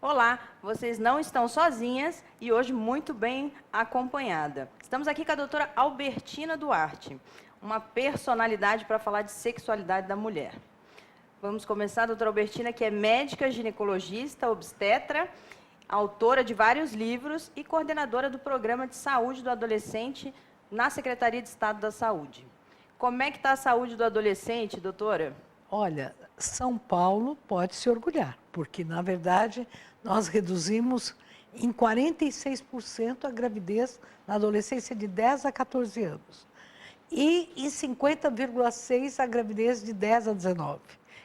Olá, vocês não estão sozinhas e hoje muito bem acompanhada. Estamos aqui com a doutora Albertina Duarte, uma personalidade para falar de sexualidade da mulher. Vamos começar, doutora Albertina, que é médica, ginecologista, obstetra, autora de vários livros e coordenadora do Programa de Saúde do Adolescente na Secretaria de Estado da Saúde. Como é que está a saúde do adolescente, doutora? Olha, São Paulo pode se orgulhar, porque, na verdade, nós reduzimos em 46% a gravidez na adolescência de 10 a 14 anos e em 50,6% a gravidez de 10 a 19.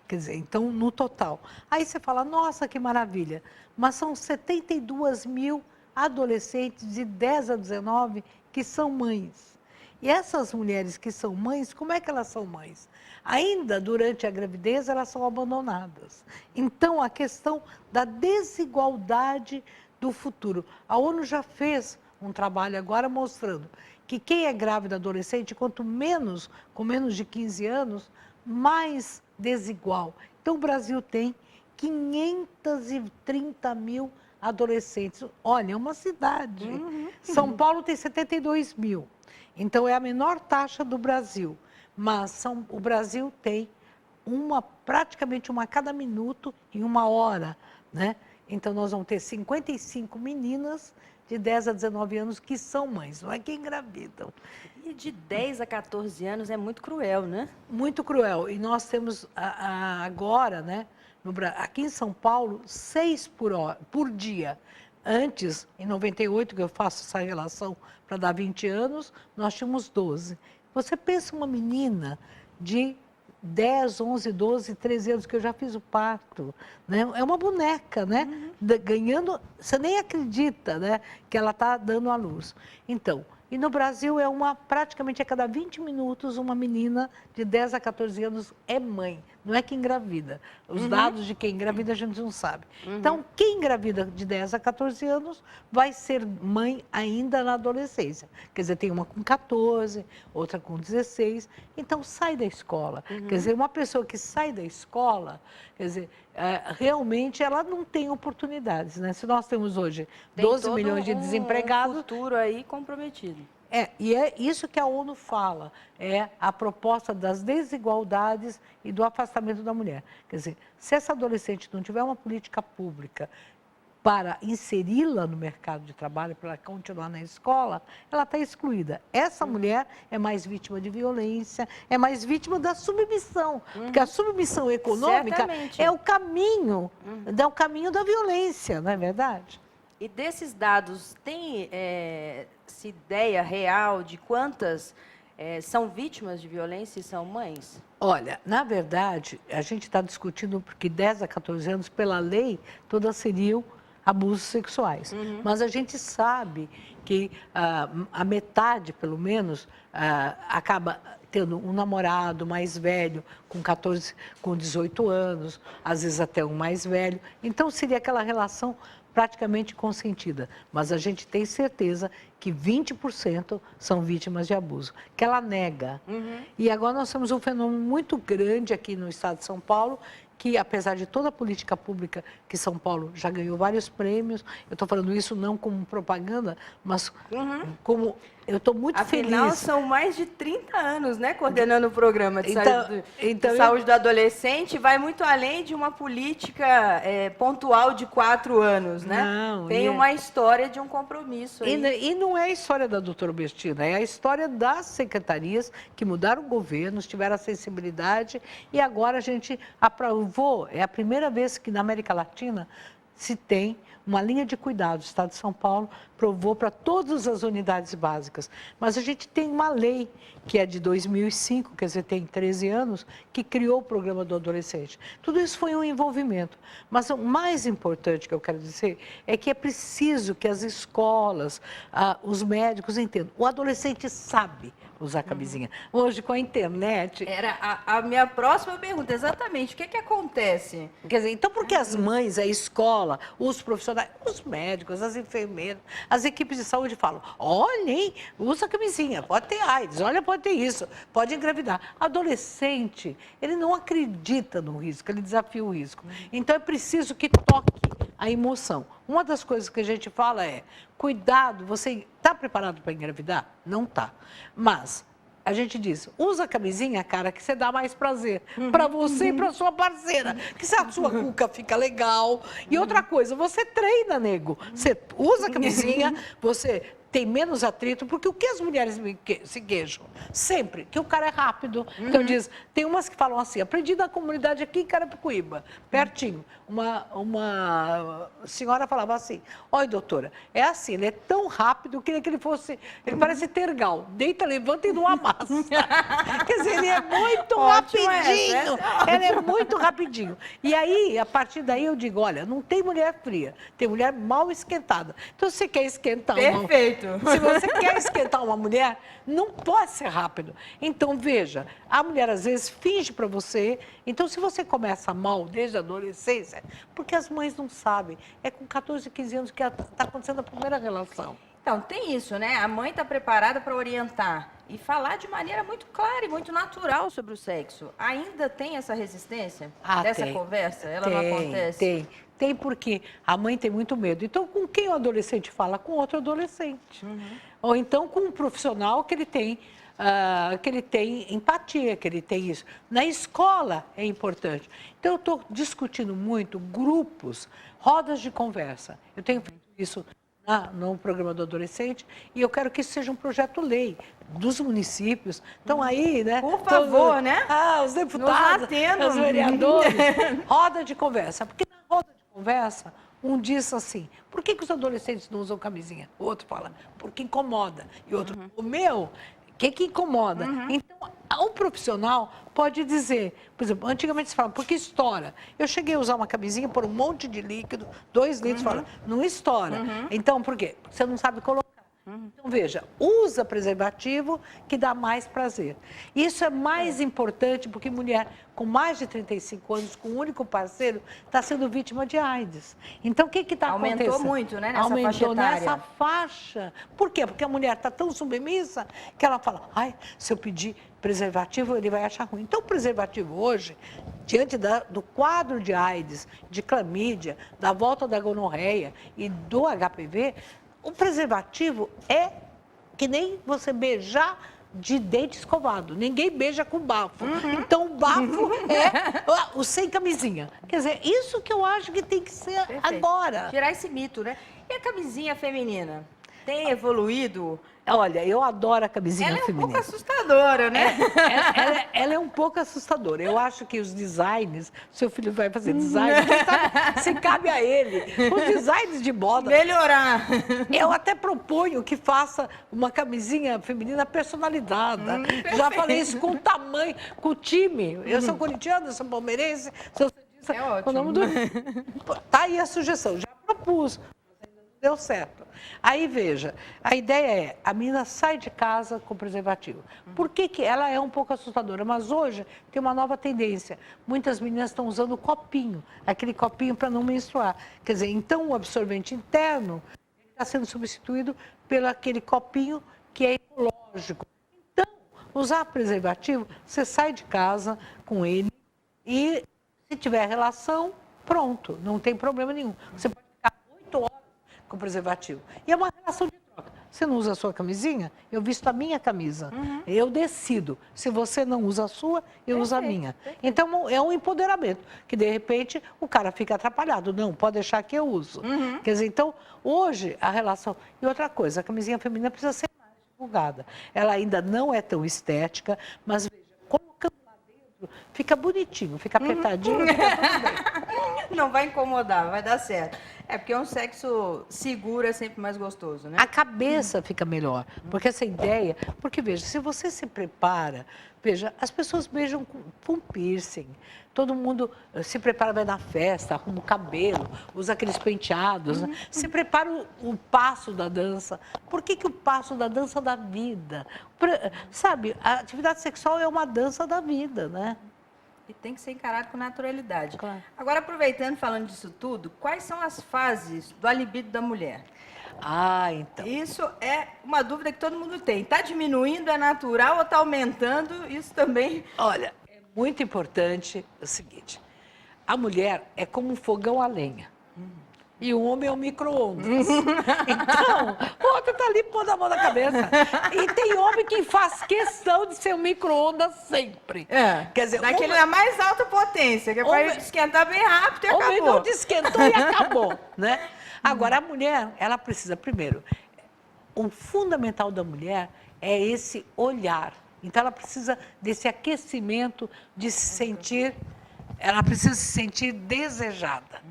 Quer dizer, então, no total. Aí você fala, nossa, que maravilha, mas são 72 mil adolescentes de 10 a 19 que são mães. E essas mulheres que são mães, como é que elas são mães? Ainda durante a gravidez, elas são abandonadas. Então, a questão da desigualdade do futuro. A ONU já fez um trabalho agora mostrando que quem é grávida adolescente, quanto menos, com menos de 15 anos, mais desigual. Então, o Brasil tem 530 mil adolescentes. Olha, é uma cidade. São Paulo tem 72 mil. Então, é a menor taxa do Brasil. Mas o Brasil tem praticamente uma a cada minuto em uma hora, né? Então, nós vamos ter 55 meninas de 10 a 19 anos que são mães, não é que engravidam. E de 10 a 14 anos é muito cruel, né? Muito cruel. E nós temos agora, né, aqui em São Paulo, 6 por dia. Antes, em 98, que eu faço essa relação para dar 20 anos, nós tínhamos 12. Você pensa uma menina de 10, 11, 12, 13 anos, que eu já fiz o parto, né? É uma boneca, né? Ganhando, você nem acredita, né, que ela está dando à luz. Então, e no Brasil praticamente a cada 20 minutos, uma menina de 10 a 14 anos é mãe, não é que engravida. Os dados de quem engravida a gente não sabe. Então, quem engravida de 10 a 14 anos vai ser mãe ainda na adolescência. Quer dizer, tem uma com 14, outra com 16. Então, sai da escola. Quer dizer, uma pessoa que sai da escola, quer dizer, realmente ela não tem oportunidades, né? Se nós temos hoje 12 milhões de desempregados... Tem um futuro aí comprometido. E é isso que a ONU fala, é a proposta das desigualdades e do afastamento da mulher. Quer dizer, se essa adolescente não tiver uma política pública para inseri-la no mercado de trabalho, para continuar na escola, ela está excluída. Essa mulher é mais vítima de violência, é mais vítima da submissão, porque a submissão econômica é o caminho da violência, não é verdade? E desses dados, tem-se ideia real de quantas são vítimas de violência e são mães? Olha, na verdade, a gente está discutindo porque 10 a 14 anos, pela lei, todas seriam abusos sexuais. Mas a gente sabe que a metade, pelo menos, acaba tendo um namorado mais velho, com 18 anos, às vezes até um mais velho. Então, seria aquela relação praticamente consentida, mas a gente tem certeza que 20% são vítimas de abuso, que ela nega. E agora nós temos um fenômeno muito grande aqui no estado de São Paulo, que apesar de toda a política pública que São Paulo já ganhou vários prêmios, eu estou falando isso não como propaganda, mas como eu estou muito feliz. Afinal, são mais de 30 anos, né, coordenando o programa de saúde do adolescente, vai muito além de uma política pontual de 4 anos, né? Não, tem uma história de um compromisso aí. E não é a história da doutora Albertina, é a história das secretarias que mudaram governos, tiveram a sensibilidade e agora a gente aprovou, é a primeira vez que na América Latina se tem uma linha de cuidados. O Estado de São Paulo provou para todas as unidades básicas. Mas a gente tem uma lei, que é de 2005, quer dizer, tem 13 anos, que criou o programa do adolescente. Tudo isso foi um envolvimento. Mas o mais importante que eu quero dizer é que é preciso que as escolas, os médicos entendam. O adolescente sabe usar camisinha. Hoje, com a internet... Era a minha próxima pergunta, exatamente. O que acontece? Quer dizer, então por que as mães, a escola, os profissionais, os médicos, as enfermeiras, as equipes de saúde falam, olha, hein, usa camisinha, pode ter AIDS, olha, pode ter isso, pode engravidar. Adolescente, ele não acredita no risco, ele desafia o risco. Então é preciso que toque a emoção. Uma das coisas que a gente fala é, cuidado, você está preparado para engravidar? Não está. Mas a gente diz, usa a camisinha, cara, que você dá mais prazer para você e para sua parceira. Que se a sua cuca fica legal. E outra coisa, você treina, nego. Você usa a camisinha, você tem menos atrito, porque o que as mulheres se queixam? Sempre, que o cara é rápido. Então diz, tem umas que falam assim, aprendi na comunidade aqui em Carapicuíba, pertinho. Uma senhora falava assim, olha, doutora, é assim, ele é tão rápido, eu queria que ele fosse, ele parece tergal, deita, levanta e não amassa. Quer dizer, ele é muito rapidinho, ele é muito rapidinho. E aí, a partir daí eu digo, olha, não tem mulher fria, tem mulher mal esquentada. Então, se você quer esquentar Perfeito. Se você quer esquentar uma mulher, não pode ser rápido. Então, veja, a mulher às vezes finge para você. Então, se você começa mal desde a adolescência, porque as mães não sabem, é com 14, 15 anos que está acontecendo a primeira relação. Então, tem isso, né? A mãe está preparada para orientar e falar de maneira muito clara e muito natural sobre o sexo. Ainda tem essa resistência dessa conversa? Ela não acontece? Tem porque a mãe tem muito medo. Então, com quem o adolescente fala? Com outro adolescente. Ou então com um profissional que ele tem empatia, que ele tem isso. Na escola é importante. Então, eu estou discutindo muito grupos, rodas de conversa. Eu tenho feito isso no programa do adolescente, e eu quero que isso seja um projeto-lei dos municípios. Então aí, né? Por favor, né? Os deputados, os vereadores, roda de conversa. Porque na roda de conversa, um diz assim, por que os adolescentes não usam camisinha? O outro fala, porque incomoda. E o outro, o meu, o que incomoda? Então, o profissional pode dizer, por exemplo, antigamente se falava, porque estoura. Eu cheguei a usar uma camisinha por um monte de líquido, 2 litros, fala, não estoura. Então, por quê? Você não sabe colocar. Então, veja, usa preservativo que dá mais prazer. Isso é mais importante porque mulher com mais de 35 anos, com um único parceiro, está sendo vítima de AIDS. Então, o que está acontecendo? Aumentou muito, né, nessa Aumentou faixa etária. nessa faixa. Por quê? Porque a mulher está tão submissa que ela fala, ai, se eu pedir preservativo, ele vai achar ruim. Então, o preservativo hoje, diante do quadro de AIDS, de clamídia, da volta da gonorreia e do HPV, o preservativo é que nem você beijar de dente escovado. Ninguém beija com bafo. Então, o bafo é o sem camisinha. Quer dizer, isso que eu acho que tem que ser agora. Tirar esse mito, né? E a camisinha feminina? Tem evoluído? Olha, eu adoro a camisinha feminina. Ela é um pouco assustadora, né? Ela é um pouco assustadora. Eu acho que os designs, seu filho vai fazer design, se cabe a ele. Os designs de moda. Melhorar. Eu até proponho que faça uma camisinha feminina personalizada. Já falei isso com o tamanho, com o time. Eu sou corintiana, eu sou palmeirense. É ótimo. O nome do... Tá aí a sugestão, já propus. Deu certo. Aí, veja, a ideia é, a menina sai de casa com preservativo. Por que ela é um pouco assustadora? Mas hoje tem uma nova tendência. Muitas meninas estão usando o copinho, aquele copinho para não menstruar. Quer dizer, então o absorvente interno está sendo substituído pelo aquele copinho que é ecológico. Então, usar preservativo, você sai de casa com ele e, se tiver relação, pronto, não tem problema nenhum. Você pode ficar 8 horas com preservativo. E é uma relação de troca. Você não usa a sua camisinha? Eu visto a minha camisa. Eu decido. Se você não usa a sua, eu uso a minha. Então, é um empoderamento. Que, de repente, o cara fica atrapalhado. Não, pode deixar que eu uso. Quer dizer, então, hoje, a relação... E outra coisa, a camisinha feminina precisa ser mais divulgada. Ela ainda não é tão estética, mas, veja, colocando lá dentro, fica bonitinho, fica apertadinho, fica tudo bem. Não vai incomodar, vai dar certo. É porque um sexo seguro é sempre mais gostoso, né? A cabeça fica melhor, porque essa ideia... Porque, veja, se você se prepara... Veja, as pessoas beijam com piercing. Todo mundo se prepara, vai na festa, arruma o cabelo, usa aqueles penteados. Né? Se prepara o passo da dança. Por que o passo da dança da vida? Sabe, a atividade sexual é uma dança da vida, né? E tem que ser encarado com naturalidade. Claro. Agora, aproveitando, falando disso tudo, quais são as fases do libido da mulher? Então. Isso é uma dúvida que todo mundo tem. Está diminuindo, é natural ou está aumentando? Isso também... Olha, é muito importante o seguinte. A mulher é como um fogão a lenha. e o homem é o micro-ondas. Então, o outro está ali pondo a mão na cabeça. E tem homem que faz questão de ser um micro-ondas sempre. Quer dizer, daquele na mais alta potência, que é para ele esquentar bem rápido e acabou. O homem não esquentou e acabou, né? Agora, a mulher, ela precisa, primeiro, o fundamental da mulher é esse olhar. Então, ela precisa desse aquecimento, de se sentir, ela precisa se sentir desejada.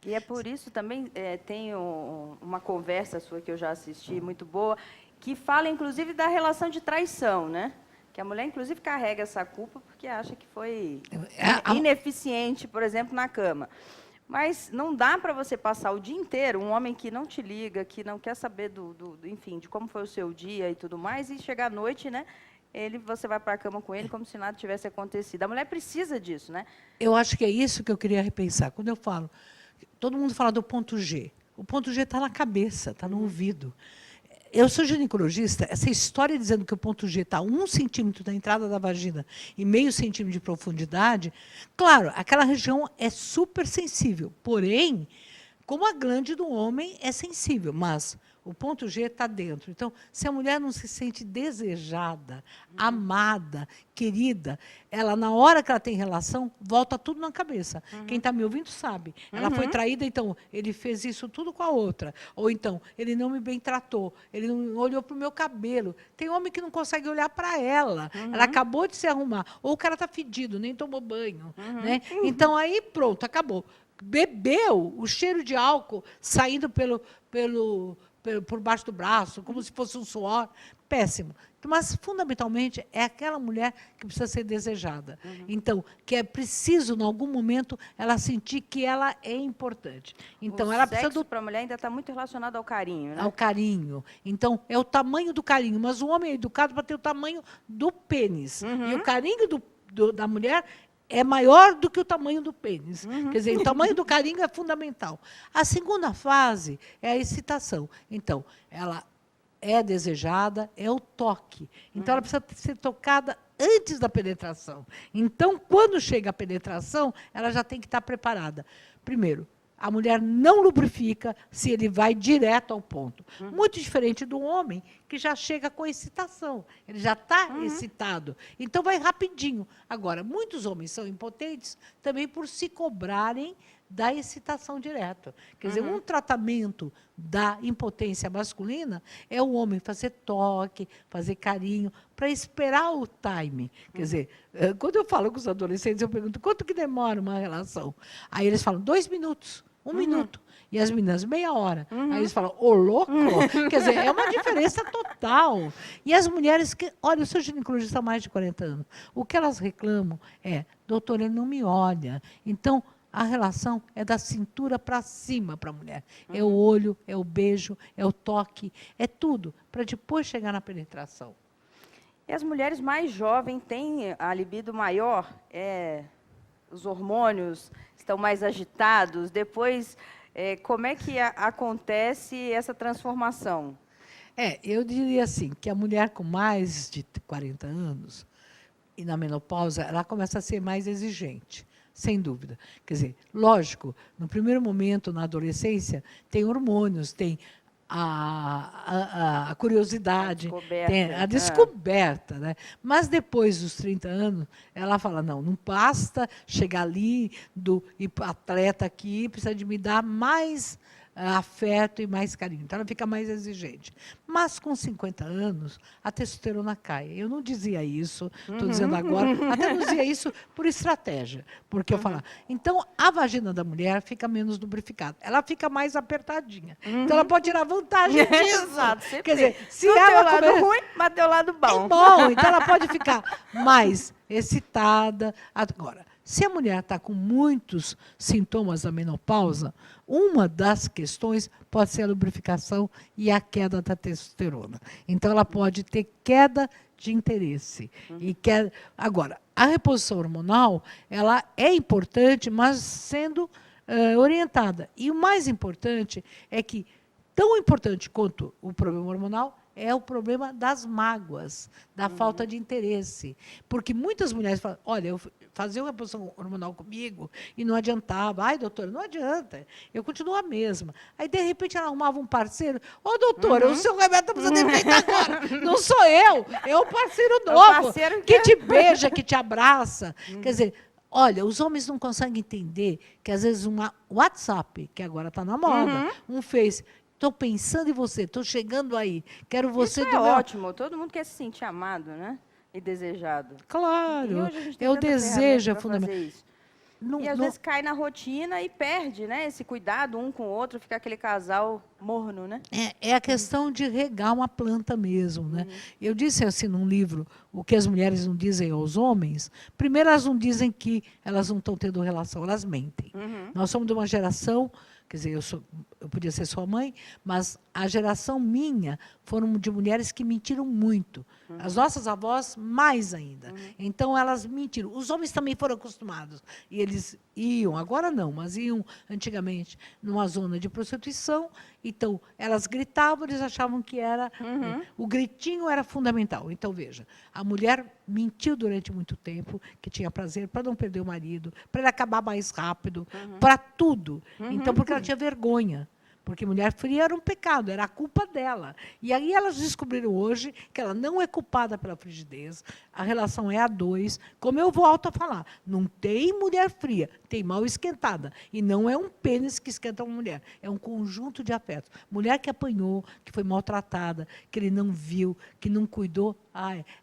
E é por isso também, tem uma conversa sua que eu já assisti, muito boa, que fala, inclusive, da relação de traição, né? Que a mulher, inclusive, carrega essa culpa porque acha que foi ineficiente, por exemplo, na cama. Mas não dá para você passar o dia inteiro, um homem que não te liga, que não quer saber enfim, de como foi o seu dia e tudo mais, e chegar à noite, né? Você vai para a cama com ele como se nada tivesse acontecido. A mulher precisa disso, né? Eu acho que é isso que eu queria repensar. Quando eu falo, todo mundo fala do ponto G. O ponto G está na cabeça, está no ouvido. Eu sou ginecologista, essa história dizendo que o ponto G está 1 centímetro da entrada da vagina e meio centímetro de profundidade, claro, aquela região é super sensível, porém, como a glande do homem é sensível, mas o ponto G está dentro. Então, se a mulher não se sente desejada, amada, querida, ela, na hora que ela tem relação, volta tudo na cabeça. Quem está me ouvindo sabe. Ela foi traída, então, ele fez isso tudo com a outra. Ou então, ele não me bem tratou, ele não olhou para o meu cabelo. Tem homem que não consegue olhar para ela. Ela acabou de se arrumar. Ou o cara está fedido, nem tomou banho. Né? Então, aí, pronto, acabou. Bebeu o cheiro de álcool saindo por baixo do braço, como se fosse um suor, péssimo. Mas, fundamentalmente, é aquela mulher que precisa ser desejada. Então, que é preciso, em algum momento, ela sentir que ela é importante. Então, ela precisa sexo para a mulher ainda está muito relacionado ao carinho, né? Ao carinho. Então, é o tamanho do carinho. Mas o homem é educado para ter o tamanho do pênis. E o carinho da mulher é maior do que o tamanho do pênis. Quer dizer, o tamanho do carinho é fundamental. A segunda fase é a excitação. Então, ela é desejada, é o toque. Então, ela precisa ser tocada antes da penetração. Então, quando chega a penetração, ela já tem que estar preparada. Primeiro, a mulher não lubrifica se ele vai direto ao ponto. Muito diferente do homem, que já chega com excitação. Ele já está excitado. Então, vai rapidinho. Agora, muitos homens são impotentes também por se cobrarem da excitação direta. Quer dizer, um tratamento da impotência masculina é o homem fazer toque, fazer carinho, para esperar o time. Quer dizer, quando eu falo com os adolescentes, eu pergunto, quanto que demora uma relação? Aí eles falam, 2 minutos. 1 minuto. E as meninas, meia hora. Aí eles falam, ô louco? Quer dizer, é uma diferença total. E as mulheres que... Olha, eu sou ginecologista há mais de 40 anos. O que elas reclamam é, doutor, ele não me olha. Então, a relação é da cintura para cima para a mulher. É o olho, é o beijo, é o toque, é tudo, para depois chegar na penetração. E as mulheres mais jovens têm a libido maior? Os hormônios estão mais agitados? Depois, como é que acontece essa transformação? Eu diria assim, que a mulher com mais de 40 anos, e na menopausa, ela começa a ser mais exigente, sem dúvida. Quer dizer, lógico, no primeiro momento, na adolescência, tem hormônios, tem a curiosidade, tem a descoberta. Né? Mas depois dos 30 anos, ela fala, não basta chegar ali, do atleta aqui, precisa de me dar mais afeto e mais carinho. Então, ela fica mais exigente. Mas, com 50 anos, a testosterona cai. Eu não dizia isso, estou dizendo agora, até não dizia isso por estratégia. Porque eu falava, então, a vagina da mulher fica menos lubrificada. Ela fica mais apertadinha. Então, ela pode tirar vantagem disso. Exato. Quer dizer, se ela ela tem o lado ruim, mas tem o lado bom. É bom, então ela pode ficar mais excitada. Agora, se a mulher está com muitos sintomas da menopausa, uma das questões pode ser a lubrificação e a queda da testosterona. Então, ela pode ter queda de interesse. Agora, a reposição hormonal, ela é importante, mas sendo orientada. E o mais importante é que, tão importante quanto o problema hormonal, é o problema das mágoas, da falta de interesse. Porque muitas mulheres falam, olha, eu fazia uma reposição hormonal comigo e não adiantava. Ai, doutora, não adianta, eu continuo a mesma. Aí, de repente, ela arrumava um parceiro. Ô, doutora, o seu remédio está precisando de efeito agora. Não sou eu, é o parceiro novo, parceiro que te beija, que te abraça. Quer dizer, olha, os homens não conseguem entender que, às vezes, um WhatsApp, que agora está na moda, um Face, estou pensando em você, estou chegando aí, quero você Isso do é meu... ótimo, todo mundo quer se sentir amado, né? E desejado. E Claro, hoje a gente tem é o tanta desejo ferramenta é pra fundamental. fazer isso. Não- E às não- vezes cai na rotina e perde, né? Esse cuidado um com o outro, fica aquele casal morno, né? É a questão de regar uma planta mesmo, né? Eu disse assim num livro, o que as mulheres não dizem aos homens. Primeiro, elas não dizem que elas não estão tendo relação, elas mentem. Nós somos de uma geração, quer dizer, eu podia ser sua mãe, mas a geração minha foram de mulheres que mentiram muito. As nossas avós, mais ainda. Então, elas mentiram. Os homens também foram acostumados. E eles iam, agora não, mas iam antigamente numa zona de prostituição. Então, elas gritavam, eles achavam que era... O gritinho era fundamental. Então, veja, a mulher mentiu durante muito tempo que tinha prazer para não perder o marido, para ele acabar mais rápido, para tudo. Então, porque ela tinha vergonha. Porque mulher fria era um pecado, era a culpa dela. E aí elas descobriram hoje que ela não é culpada pela frigidez, a relação é a dois. Como eu volto a falar, não tem mulher fria, tem mal esquentada. E não é um pênis que esquenta uma mulher, é um conjunto de afetos. Mulher que apanhou, que foi maltratada, que ele não viu, que não cuidou,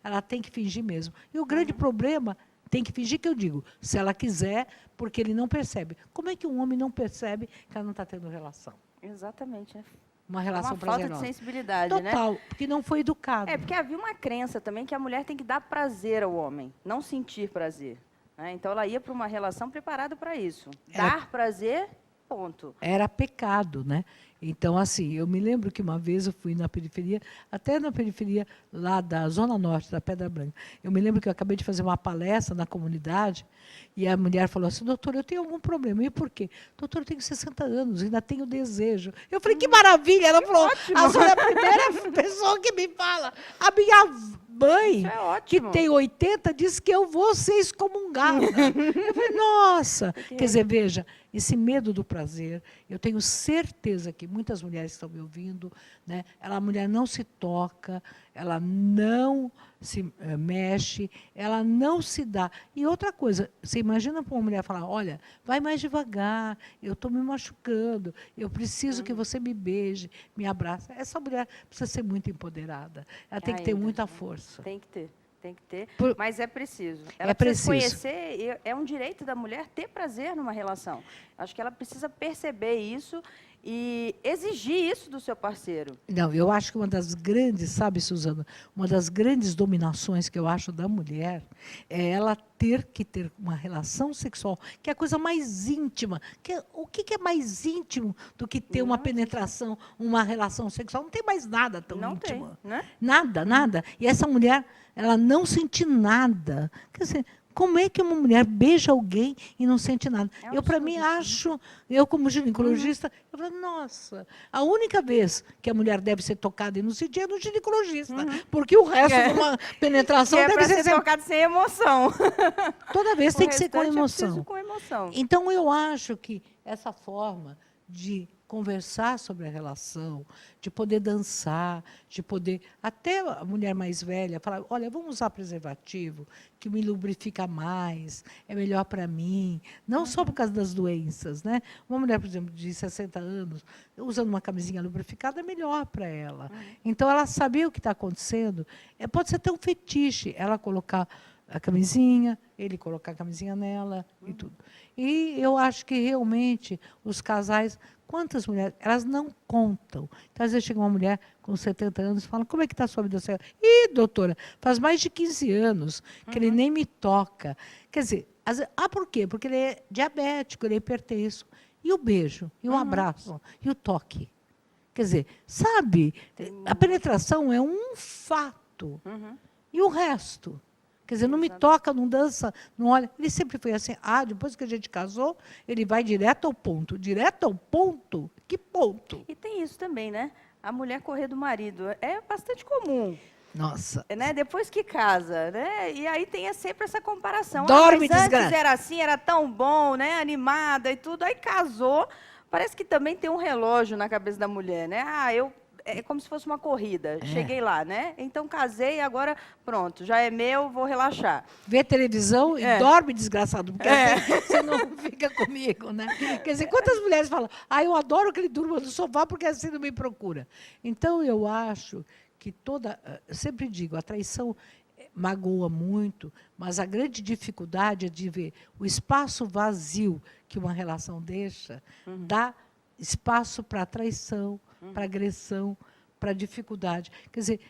ela tem que fingir mesmo. E o grande problema, tem que fingir que eu digo, se ela quiser, porque ele não percebe. Como é que um homem não percebe que ela não está tendo relação? Exatamente, né? Uma relação Uma falta de prazerosa. sensibilidade, né? Total, porque não foi educado. É, porque havia uma crença também que a mulher tem que dar prazer ao homem, não sentir prazer. Né? Então, ela ia para uma relação preparada para isso. Dar prazer, ponto. Era pecado, né? Então, assim, eu me lembro que uma vez eu fui na periferia, até na periferia lá da Zona Norte, da Pedra Branca. Eu me lembro que eu acabei de fazer uma palestra na comunidade e a mulher falou assim, doutor, eu tenho algum problema. E por quê? Doutor, eu tenho 60 anos, ainda tenho desejo. Eu falei, que maravilha! Ela falou, a senhora é a primeira pessoa que me fala. A minha mãe, Isso é ótimo. que tem 80, disse que eu vou ser excomungada. Eu falei, nossa! Quer dizer, veja, esse medo do prazer, eu tenho certeza que muitas mulheres estão me ouvindo, né? A mulher não se toca, ela não se mexe, ela não se dá. E outra coisa, você imagina para uma mulher falar, olha, vai mais devagar, eu estou me machucando, eu preciso que você me beije, me abrace. Essa mulher precisa ser muito empoderada, ela tem que ter muita força. Tem que ter. Tem que ter, Por- mas é preciso. Ela É precisa preciso. conhecer, é um direito da mulher ter prazer numa relação. Acho que ela precisa perceber isso e exigir isso do seu parceiro. Não, eu acho que uma das grandes, sabe, Suzana, uma das grandes dominações que eu acho da mulher é ela ter que ter uma relação sexual, que é a coisa mais íntima. O que é mais íntimo do que ter uma penetração, uma relação sexual? Não tem mais nada tão Não íntimo. tem, né? Nada, nada. E essa mulher, ela não sente nada. Quer dizer, como é que uma mulher beija alguém e não sente nada? É um Eu, para mim, acho, eu como ginecologista, eu falo, nossa, a única vez que a mulher deve ser tocada e não sentir é no ginecologista, porque o resto de uma penetração Que é deve para ser ser tocado sem emoção. toda vez O tem que ser com restante é emoção. preciso com emoção. Então, eu acho que essa forma de conversar sobre a relação, de poder dançar, de poder... Até a mulher mais velha falar, olha, vamos usar preservativo, que me lubrifica mais, é melhor para mim. Não só por causa das doenças, né? Uma mulher, por exemplo, de 60 anos, usando uma camisinha lubrificada, é melhor para ela. Então, ela saber o que está acontecendo, pode ser até um fetiche, ela colocar a camisinha, ele colocar a camisinha nela e tudo. E eu acho que realmente os casais, quantas mulheres, elas não contam. Então, às vezes chega uma mulher com 70 anos e fala, como é que está a sua vida? Ih, doutora, faz mais de 15 anos que ele nem me toca. Quer dizer, por quê? Porque ele é diabético, ele é hipertenso. E o beijo, e o abraço, e o toque. Quer dizer, sabe, a penetração é um fato. E o resto? Quer dizer, não me toca, não dança, não olha. Ele sempre foi assim. Depois que a gente casou, ele vai direto ao ponto. Direto ao ponto? Que ponto? E tem isso também, né? a mulher correr do marido. É bastante comum. Nossa. Né? Depois que casa, né? E aí tem sempre essa comparação. Dorme, Mas antes desgraça. era assim, era tão bom, né? Animada e tudo. Aí casou, parece que também tem um relógio na cabeça da mulher, né? É como se fosse uma corrida. Cheguei lá, né? Então casei, agora pronto, já é meu, vou relaxar. Vê televisão e dorme, desgraçado, porque assim, você não fica comigo, né? Quer dizer, quantas mulheres falam, eu adoro que ele durma no sofá porque assim não me procura. Então, eu acho que eu sempre digo, a traição magoa muito, mas a grande dificuldade é de ver o espaço vazio que uma relação deixa, dá espaço para a traição, para agressão, para dificuldade. Quer dizer,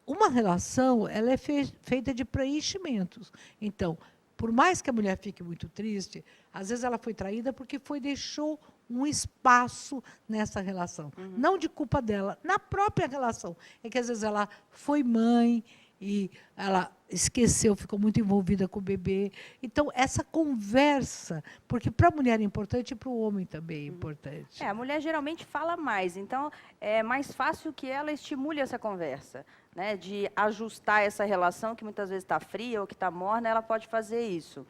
uma relação ela é feita de preenchimentos. Então, por mais que a mulher fique muito triste, às vezes ela foi traída porque deixou um espaço nessa relação. Não de culpa dela, na própria relação. É que às vezes ela foi mãe e ela esqueceu, ficou muito envolvida com o bebê. Então, essa conversa, porque para a mulher é importante e para o homem também é importante. A mulher geralmente fala mais, então é mais fácil que ela estimule essa conversa, né? De ajustar essa relação que muitas vezes está fria ou que está morna, ela pode fazer isso.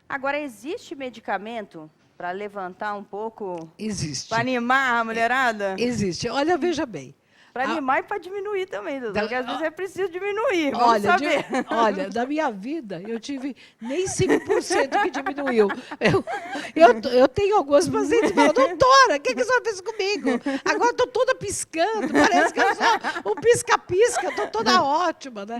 Agora, existe medicamento para levantar um pouco? Existe. Para animar a mulherada? Existe. Olha, veja bem. Para animar e para diminuir também, doutor, porque às vezes é preciso diminuir, vamos olha, saber. Olha, da minha vida, eu tive nem 5% que diminuiu. Eu tenho alguns pacientes que falam, doutora, o que a senhora fez comigo? Agora estou toda piscando, parece que eu sou um pisca-pisca, estou toda ótima. Né?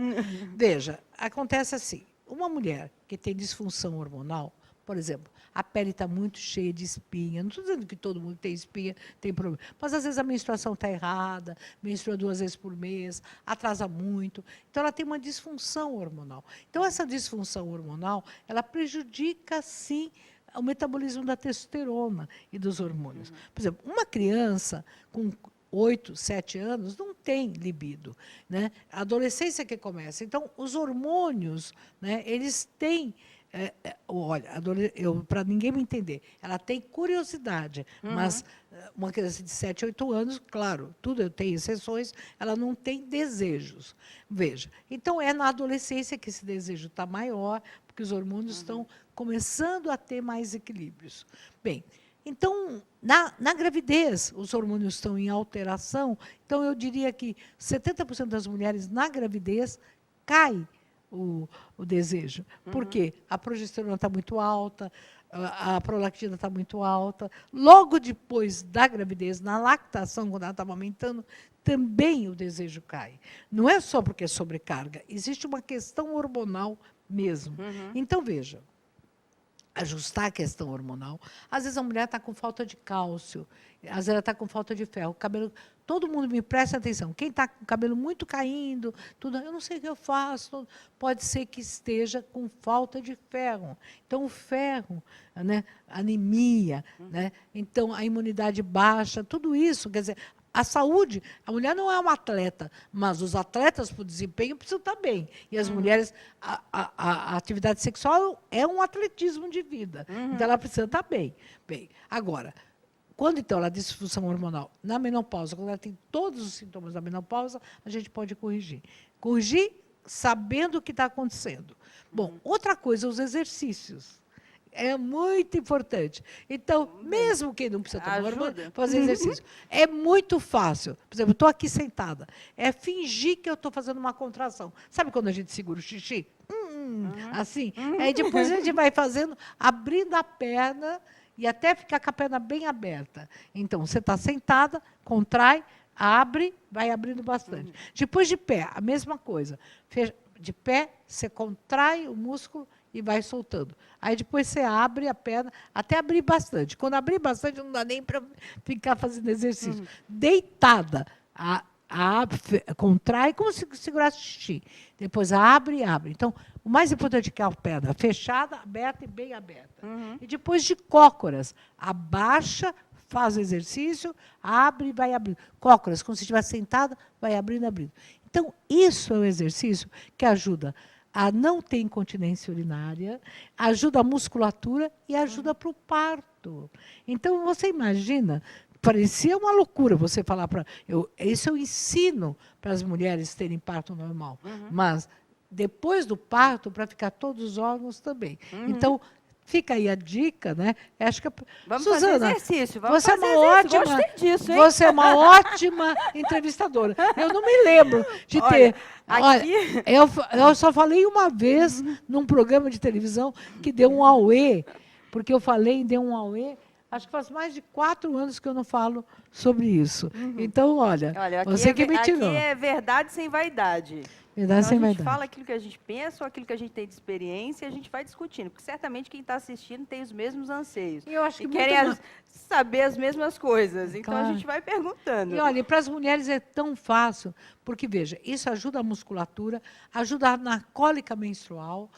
Veja, acontece assim, uma mulher que tem disfunção hormonal, por exemplo, a pele está muito cheia de espinha. Não estou dizendo que todo mundo que tem espinha tem problema. Mas, às vezes, a menstruação está errada, menstrua 2 vezes por mês, atrasa muito. Então, ela tem uma disfunção hormonal. Então, essa disfunção hormonal, ela prejudica, sim, o metabolismo da testosterona e dos hormônios. Por exemplo, uma criança com 8, 7 anos não tem libido, né? A adolescência que começa. Então, os hormônios, né, eles têm... olha, para ninguém me entender, ela tem curiosidade, mas uma criança de 7, 8 anos, claro, tudo tem exceções, ela não tem desejos. Veja, então é na adolescência que esse desejo está maior, porque os hormônios estão começando a ter mais equilíbrios. Bem, então, na gravidez, os hormônios estão em alteração, então eu diria que 70% das mulheres na gravidez cai o desejo. Por quê? A progesterona está muito alta, a prolactina está muito alta. Logo depois da gravidez, na lactação, quando ela está amamentando, também o desejo cai. Não é só porque é sobrecarga, existe uma questão hormonal mesmo. Então, veja, ajustar a questão hormonal. Às vezes a mulher está com falta de cálcio, às vezes ela está com falta de ferro. Cabelo, todo mundo me presta atenção. Quem está com o cabelo muito caindo, tudo, eu não sei o que eu faço. Pode ser que esteja com falta de ferro. Então, o ferro, né, anemia, né, então a imunidade baixa, tudo isso, quer dizer, a saúde, a mulher não é uma atleta, mas os atletas para o desempenho precisam estar bem. E as mulheres, a atividade sexual é um atletismo de vida. Então, ela precisa estar bem. Bem, agora, quando então ela tem disfunção hormonal na menopausa, quando ela tem todos os sintomas da menopausa, a gente pode corrigir. Corrigir sabendo o que está acontecendo. Bom, outra coisa, os exercícios. É muito importante. Então, mesmo quem não precisa tomar hormônio, fazer exercício. É muito fácil. Por exemplo, estou aqui sentada. É fingir que eu estou fazendo uma contração. Sabe quando a gente segura o xixi? Assim. Aí depois a gente vai fazendo, abrindo a perna e até ficar com a perna bem aberta. Então, você está sentada, contrai, abre, vai abrindo bastante. Depois de pé, a mesma coisa. De pé, você contrai o músculo e vai soltando. Aí depois você abre a perna, até abrir bastante. Quando abrir bastante, não dá nem para ficar fazendo exercício. Deitada, contrai como se segurasse xixi. Depois abre e abre. Então, o mais importante é que a perna fechada, aberta e bem aberta. E depois de cócoras, abaixa, faz o exercício, abre e vai abrindo. Cócoras, como se estivesse sentada, vai abrindo e abrindo. Então, isso é um exercício que ajuda a não ter incontinência urinária, ajuda a musculatura e ajuda para o parto. Então, você imagina parecia uma loucura você falar para... Isso eu ensino para as mulheres terem parto normal. Mas, depois do parto, para ficar todos os órgãos também. Então, fica aí a dica, né? Acho que Vamos Suzana, fazer exercício. Vamos você fazer é uma ótima, Gostei disso, hein? você é uma ótima entrevistadora. Eu não me lembro de ter... Olha, eu só falei uma vez num programa de televisão que deu um auê, porque eu falei e deu um auê. Acho que faz mais de 4 anos que eu não falo sobre isso. Então, olha você que me tirou. Aqui é verdade sem vaidade. Verdade Então, sem a gente vaidade. fala aquilo que a gente pensa ou aquilo que a gente tem de experiência e a gente vai discutindo. Porque certamente quem está assistindo tem os mesmos anseios. E eu acho que querem saber as mesmas coisas. Então, Claro. a gente vai perguntando. E olha, para as mulheres é tão fácil, porque, veja, isso ajuda a musculatura, ajuda na cólica menstrual,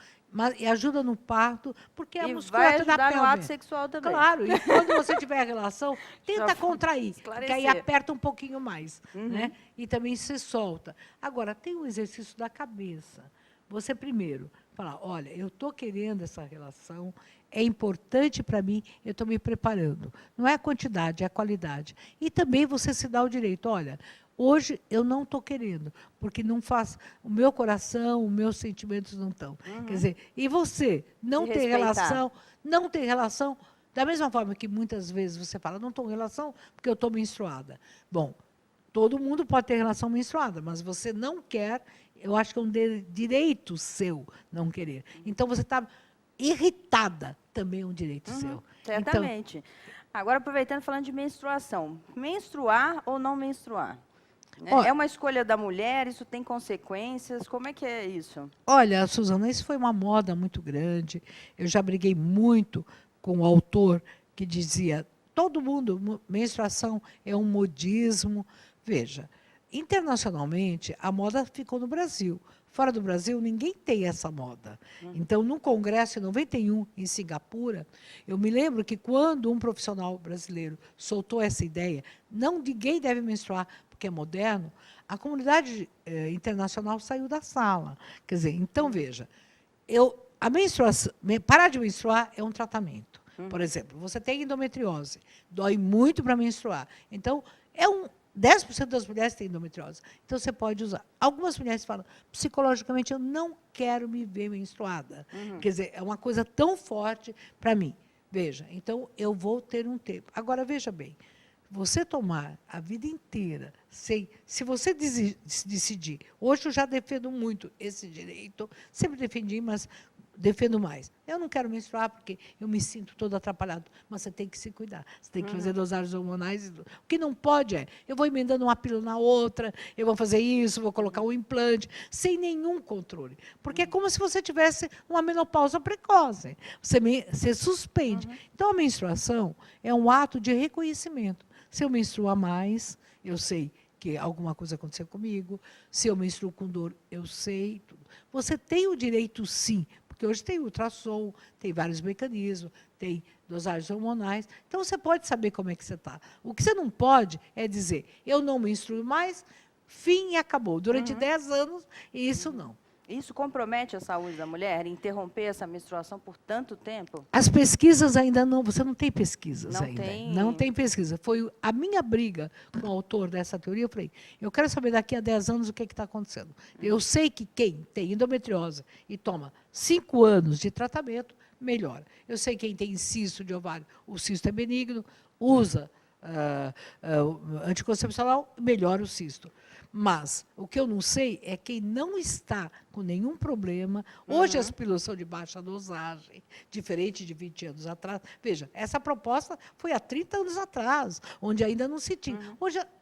e ajuda no parto, porque a musculatura da pelve. No ato sexual também. Claro, e quando você tiver a relação, tenta contrair, porque aí aperta um pouquinho mais, né? E também se solta. Agora, tem um exercício da cabeça. Você primeiro falar, olha, eu estou querendo essa relação, é importante para mim, eu estou me preparando. Não é a quantidade, é a qualidade. E também você se dá o direito, olha, hoje eu não estou querendo, porque não faz, o meu coração, os meus sentimentos não estão. Quer dizer, e você não tem relação, da mesma forma que muitas vezes você fala, não estou em relação porque eu estou menstruada. Bom, todo mundo pode ter relação menstruada, mas você não quer, eu acho que é um direito seu não querer. Então, você está irritada, também é um direito seu. Certamente. Então, agora, aproveitando, falando de menstruação. Menstruar ou não menstruar? É uma escolha da mulher? Isso tem consequências? Como é que é isso? Olha, Suzana, isso foi uma moda muito grande. Eu já briguei muito com o autor que dizia, todo mundo, menstruação é um modismo. Veja, internacionalmente, a moda ficou no Brasil. Fora do Brasil, ninguém tem essa moda. Então, num congresso em 91, em Singapura, eu me lembro que quando um profissional brasileiro soltou essa ideia, ninguém deve menstruar, porque é moderno, a comunidade internacional saiu da sala. Quer dizer, então, veja, a menstruação, parar de menstruar é um tratamento. Por exemplo, você tem endometriose, dói muito para menstruar. Então, 10% das mulheres têm endometriose. Então, você pode usar. Algumas mulheres falam, psicologicamente, eu não quero me ver menstruada. Quer dizer, é uma coisa tão forte para mim. Veja, então, eu vou ter um tempo. Agora, veja bem, você tomar a vida inteira, se você decidir, hoje eu já defendo muito esse direito, sempre defendi, mas defendo mais. Eu não quero menstruar porque eu me sinto todo atrapalhado, mas você tem que se cuidar, você tem que fazer dosagens hormonais. O que não pode eu vou emendando uma pílula na outra, eu vou fazer isso, vou colocar um implante, sem nenhum controle. Porque é como se você tivesse uma menopausa precoce. Você suspende. Então, a menstruação é um ato de reconhecimento. Se eu menstruar mais, eu sei que alguma coisa aconteceu comigo. Se eu menstruo com dor, eu sei tudo. Você tem o direito, sim, porque hoje tem ultrassom, tem vários mecanismos, tem dosagens hormonais. Então, você pode saber como é que você está. O que você não pode é dizer, eu não menstruo mais, fim e acabou. Durante 10 anos, isso não. Isso compromete a saúde da mulher, interromper essa menstruação por tanto tempo? As pesquisas ainda não, você não tem pesquisas ainda. Tem. Não tem pesquisa. Foi a minha briga com o autor dessa teoria, eu falei, eu quero saber daqui a 10 anos o que está acontecendo. Eu sei que quem tem endometriose e toma 5 anos de tratamento, melhora. Eu sei que quem tem cisto de ovário, o cisto é benigno, usa anticoncepcional, melhora o cisto. Mas o que eu não sei é quem não está com nenhum problema. Hoje as pílulas são de baixa dosagem, diferente de 20 anos atrás. Veja, essa proposta foi há 30 anos atrás, onde ainda não se tinha.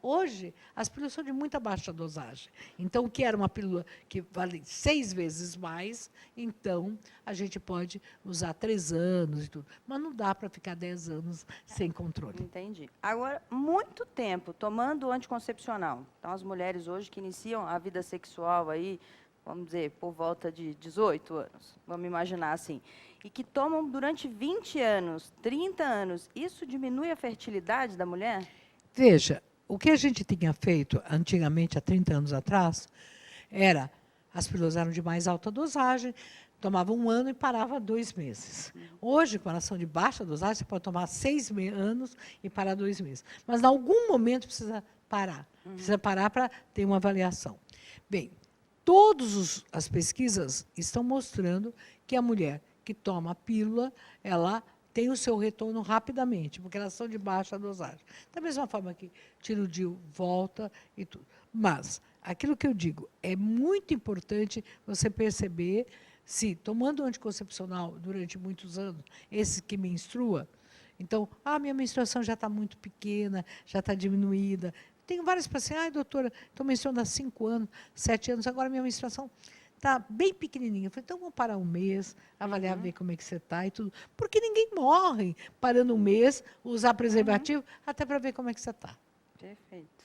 Hoje as pílulas são de muita baixa dosagem. Então, o que era uma pílula que vale 6 vezes mais, então a gente pode usar 3 anos e tudo. Mas não dá para ficar 10 anos sem controle. Entendi. Agora, muito tempo tomando anticoncepcional. Então, as mulheres hoje que iniciam a vida sexual aí, vamos dizer, por volta de 18 anos, vamos imaginar assim, e que tomam durante 20 anos, 30 anos, isso diminui a fertilidade da mulher? Veja, o que a gente tinha feito antigamente, há 30 anos atrás, as pílulas eram de mais alta dosagem, tomava 1 ano e parava 2 meses. Hoje, com a ração de baixa dosagem, você pode tomar 6 anos e parar 2 meses. Mas, em algum momento, precisa parar. Precisa parar para ter uma avaliação. Bem, todas as pesquisas estão mostrando que a mulher que toma a pílula, ela tem o seu retorno rapidamente, porque elas são de baixa dosagem. Da mesma forma que tira o DIU, volta e tudo. Mas, aquilo que eu digo, é muito importante você perceber se, tomando anticoncepcional durante muitos anos, esse que menstrua, então, minha menstruação já está muito pequena, já está diminuída. Tenho várias pacientes, doutora, estou menstruando há 5 anos, 7 anos, agora minha menstruação está bem pequenininha. Eu falei, então vamos parar 1 mês, avaliar, ver como é que você está e tudo. Porque ninguém morre parando 1 mês, usar preservativo, até para ver como é que você está. Perfeito.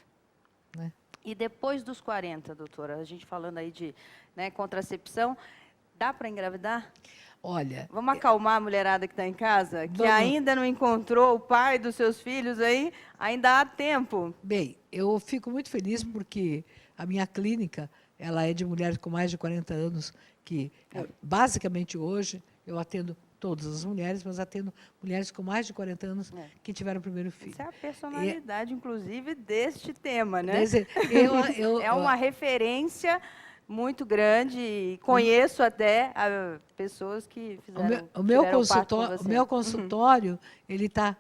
Né? E depois dos 40, doutora, a gente falando aí de contracepção, dá para engravidar? Olha... Vamos acalmar a mulherada que está em casa, que vamos. ainda não encontrou o pai dos seus filhos aí, ainda há tempo. Bem, eu fico muito feliz porque a minha clínica, ela é de mulheres com mais de 40 anos, que basicamente hoje eu atendo todas as mulheres, mas atendo mulheres com mais de 40 anos que tiveram o primeiro filho. Essa é a personalidade, inclusive, deste tema, né? É uma referência muito grande e conheço até pessoas que fizeram o meu consultório, ele está...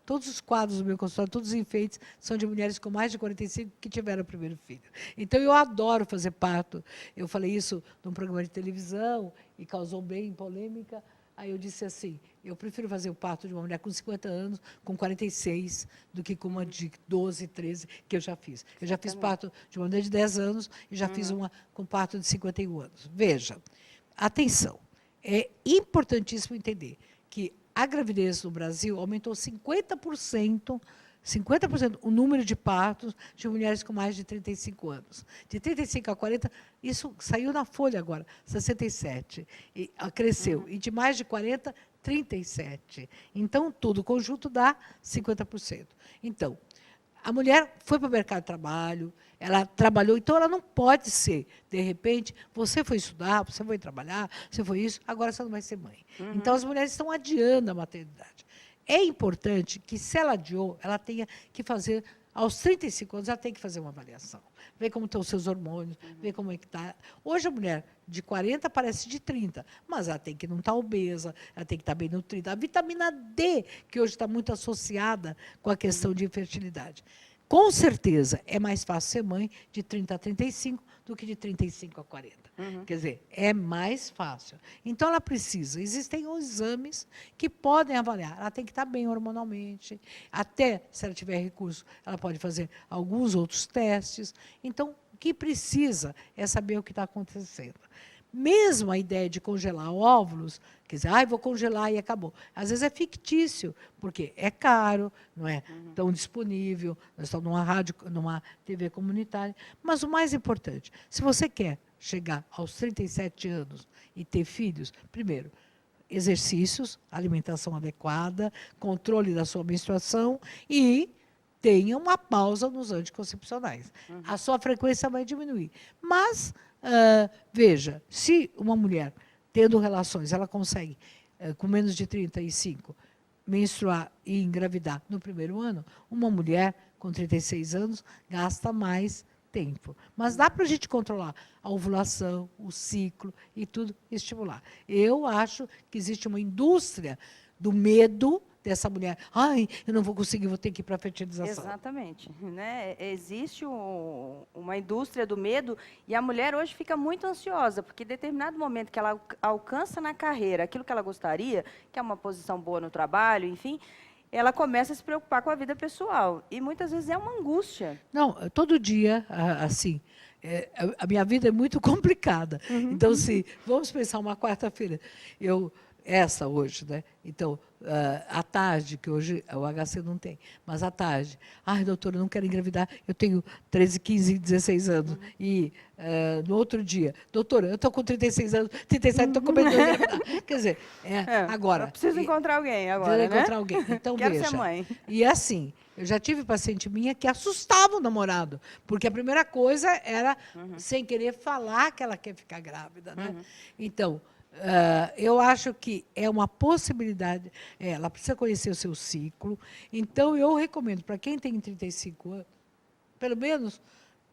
todos os quadros do meu consultório, todos os enfeites, são de mulheres com mais de 45 que tiveram o primeiro filho. Então, eu adoro fazer parto. Eu falei isso num programa de televisão e causou bem polêmica. Aí eu disse assim, eu prefiro fazer o parto de uma mulher com 50 anos, com 46, do que com uma de 12, 13, que eu já fiz. Eu já fiz parto de uma mulher de 10 anos e já fiz uma com parto de 51 anos. Veja, atenção, é importantíssimo entender que a gravidez no Brasil aumentou 50% o número de partos de mulheres com mais de 35 anos. De 35 a 40, isso saiu na Folha agora, 67, e cresceu. E de mais de 40, 37. Então, tudo conjunto dá 50%. Então, a mulher foi para o mercado de trabalho, ela trabalhou, então ela não pode ser, de repente, você foi estudar, você foi trabalhar, você foi isso, agora você não vai ser mãe. Então, as mulheres estão adiando a maternidade. É importante que, se ela adiou, ela tenha que fazer, aos 35 anos, ela tem que fazer uma avaliação. Ver como estão os seus hormônios, ver como é que está. Hoje, a mulher de 40 parece de 30, mas ela tem que não estar obesa, ela tem que estar bem nutrida. A vitamina D, que hoje está muito associada com a questão de infertilidade. Com certeza, é mais fácil ser mãe de 30 a 35 do que de 35 a 40. Quer dizer, é mais fácil. Então, ela precisa. Existem exames que podem avaliar. Ela tem que estar bem hormonalmente. Até, se ela tiver recurso, ela pode fazer alguns outros testes. Então, o que precisa é saber o que está acontecendo. Mesmo a ideia de congelar óvulos, quer dizer, vou congelar e acabou. Às vezes é fictício, porque é caro, não é tão disponível, nós estamos numa rádio, numa TV comunitária. Mas o mais importante, se você quer chegar aos 37 anos e ter filhos, primeiro, exercícios, alimentação adequada, controle da sua menstruação e tenha uma pausa nos anticoncepcionais. A sua frequência vai diminuir. Mas, veja, se uma mulher, tendo relações, ela consegue, com menos de 35, menstruar e engravidar no primeiro ano, uma mulher com 36 anos gasta mais tempo. Mas dá para a gente controlar a ovulação, o ciclo e tudo, estimular. Eu acho que existe uma indústria do medo dessa mulher. Eu não vou conseguir, vou ter que ir para a fertilização. Exatamente. Né? Existe uma indústria do medo e a mulher hoje fica muito ansiosa, porque em determinado momento que ela alcança na carreira aquilo que ela gostaria, que é uma posição boa no trabalho, enfim, ela começa a se preocupar com a vida pessoal. E muitas vezes é uma angústia. Não, todo dia, assim, a minha vida é muito complicada. Então, se vamos pensar uma quarta-feira, essa hoje, né? Então, à tarde, que hoje o HC não tem, mas à tarde, doutora, eu não quero engravidar, eu tenho 13, 15, 16 anos. E no outro dia, doutora, eu estou com 36 anos, 37, estou com medo de engravidar. Quer dizer, agora... Eu preciso encontrar alguém agora, preciso encontrar alguém. Então, quero veja, ser mãe. E assim, eu já tive paciente minha que assustava o namorado, porque a primeira coisa era, sem querer falar que ela quer ficar grávida. Né? Então, Eu acho que é uma possibilidade, ela precisa conhecer o seu ciclo. Então, eu recomendo, para quem tem 35 anos, pelo menos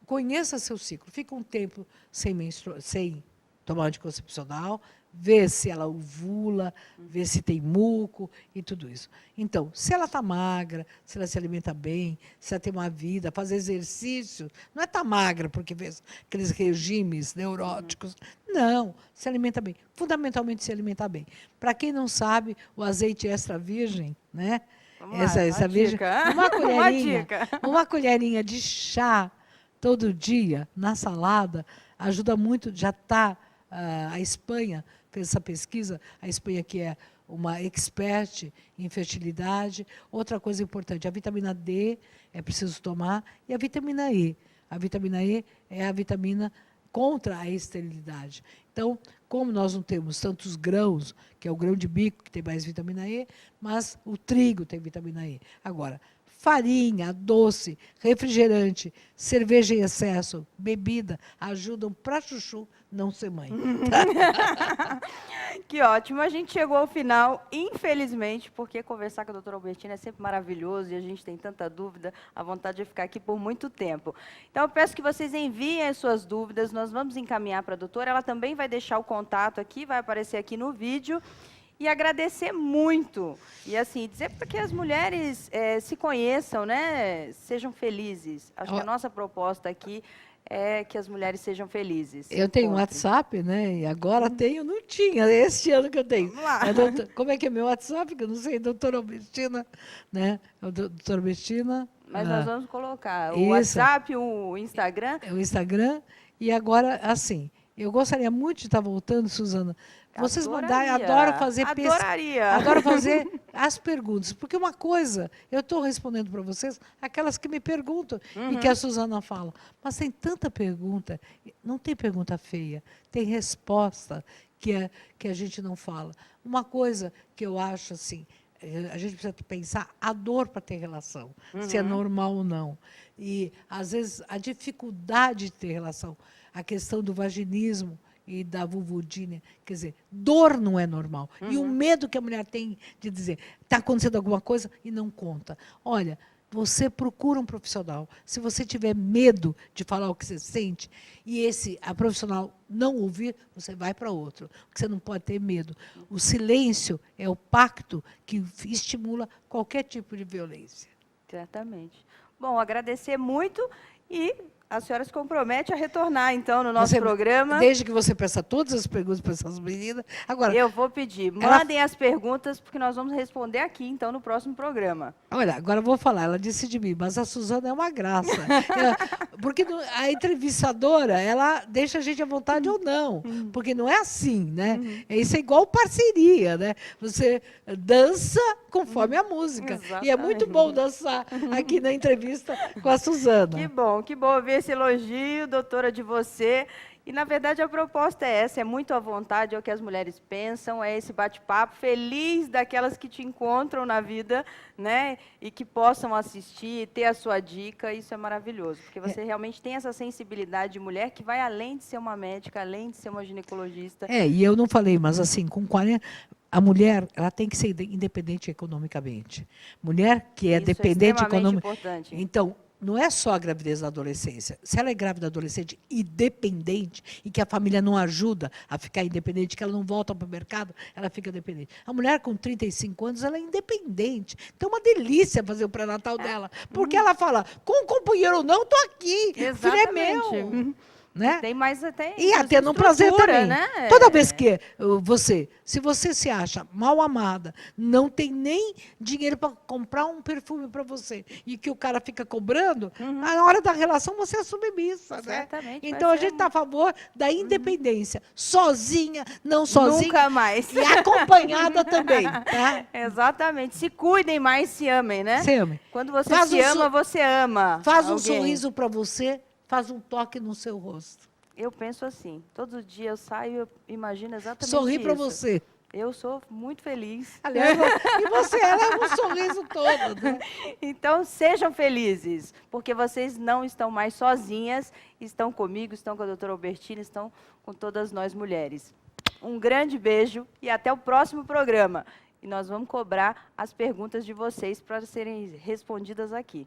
conheça seu ciclo. Fica um tempo sem tomar anticoncepcional, vê se ela ovula, vê se tem muco e tudo isso. Então, se ela está magra, se ela se alimenta bem, se ela tem uma vida, fazer exercício, não é estar magra porque fez aqueles regimes neuróticos. Não, se alimenta bem. Fundamentalmente, se alimenta bem. Para quem não sabe, o azeite extra virgem, né? Essa virgem, uma colherinha de chá todo dia na salada ajuda muito. Já está a Espanha fez essa pesquisa, a Espanha que é uma expert em fertilidade. Outra coisa importante, a vitamina D é preciso tomar e a vitamina E. A vitamina E é a vitamina contra a esterilidade. Então, como nós não temos tantos grãos, que é o grão de bico que tem mais vitamina E, mas o trigo tem vitamina E. Agora, farinha, doce, refrigerante, cerveja em excesso, bebida, ajudam para chuchu não ser mãe. Que ótimo. A gente chegou ao final, infelizmente, porque conversar com a doutora Albertina é sempre maravilhoso e a gente tem tanta dúvida, a vontade de ficar aqui por muito tempo. Então, eu peço que vocês enviem as suas dúvidas, nós vamos encaminhar para a doutora, ela também vai deixar o contato aqui, vai aparecer aqui no vídeo. E agradecer muito. E assim, dizer para que as mulheres se conheçam, né? Sejam felizes. Acho que a nossa proposta aqui é que as mulheres sejam felizes. Eu tenho um WhatsApp, né? E agora tenho, não tinha, este ano que eu tenho. Vamos lá. Como é que é meu WhatsApp? Que eu não sei, doutora Albertina, né? Doutora Albertina. Mas nós vamos colocar o isso. WhatsApp, o Instagram. O Instagram. E agora, assim, eu gostaria muito de estar voltando, Suzana. Vocês mandarem, adoro fazer adoro fazer as perguntas. Porque uma coisa, eu estou respondendo para vocês, aquelas que me perguntam e que a Suzana fala. Mas tem tanta pergunta, não tem pergunta feia, tem resposta que a gente não fala. Uma coisa que eu acho assim, a gente precisa pensar a dor para ter relação, se é normal ou não. E, às vezes, a dificuldade de ter relação, a questão do vaginismo e da vulvodínia, quer dizer, dor não é normal. E o medo que a mulher tem de dizer, está acontecendo alguma coisa e não conta. Olha, você procura um profissional. Se você tiver medo de falar o que você sente e a profissional não ouvir, você vai para outro. Porque você não pode ter medo. O silêncio é o pacto que estimula qualquer tipo de violência. Certamente. Bom, agradecer muito e a senhora se compromete a retornar, então, no nosso programa. Desde que você peça todas as perguntas para essas meninas. Agora, eu vou pedir. Mandem as perguntas, porque nós vamos responder aqui, então, no próximo programa. Olha, agora eu vou falar. Ela disse de mim, mas a Suzana é uma graça. Porque a entrevistadora, ela deixa a gente à vontade ou não. Porque não é assim, né? Isso é igual parceria, né? Você dança conforme a música. Exatamente. E é muito bom dançar aqui na entrevista com a Suzana. Que bom ver esse elogio, doutora, de você. E, na verdade, a proposta é essa, é muito à vontade, é o que as mulheres pensam, é esse bate-papo feliz daquelas que te encontram na vida, né? E que possam assistir, ter a sua dica, isso é maravilhoso, porque você realmente tem essa sensibilidade de mulher que vai além de ser uma médica, além de ser uma ginecologista. E eu não falei, mas assim, com 40... A mulher, ela tem que ser independente economicamente. Mulher que é dependente economicamente. Então, não é só a gravidez da adolescência. Se ela é grávida adolescente e dependente, e que a família não ajuda a ficar independente, que ela não volta para o mercado, ela fica dependente. A mulher com 35 anos, ela é independente. Então, é uma delícia fazer o pré-natal dela. Porque ela fala, com o companheiro ou não, estou aqui. Exatamente. O filho é meu. Né? Tem mais até e até no prazer também. Né? Toda vez que se você se acha mal amada, não tem nem dinheiro para comprar um perfume para você, e que o cara fica cobrando, na hora da relação você é submissa. Né? Então a gente está a favor da independência. Sozinha, não sozinha. Nunca mais. E acompanhada também. Tá? Exatamente. Se cuidem mais, se amem, né? Se amem. Quando você se ama, você ama. Faz um sorriso para você. Faz um toque no seu rosto. Eu penso assim, todo dia eu saio, eu imagino exatamente Sorri isso. para você. Eu sou muito feliz. Aliás, e você, ela é um sorriso todo. Né? Então, sejam felizes, porque vocês não estão mais sozinhas, estão comigo, estão com a doutora Albertina, estão com todas nós mulheres. Um grande beijo e até o próximo programa. E nós vamos cobrar as perguntas de vocês para serem respondidas aqui.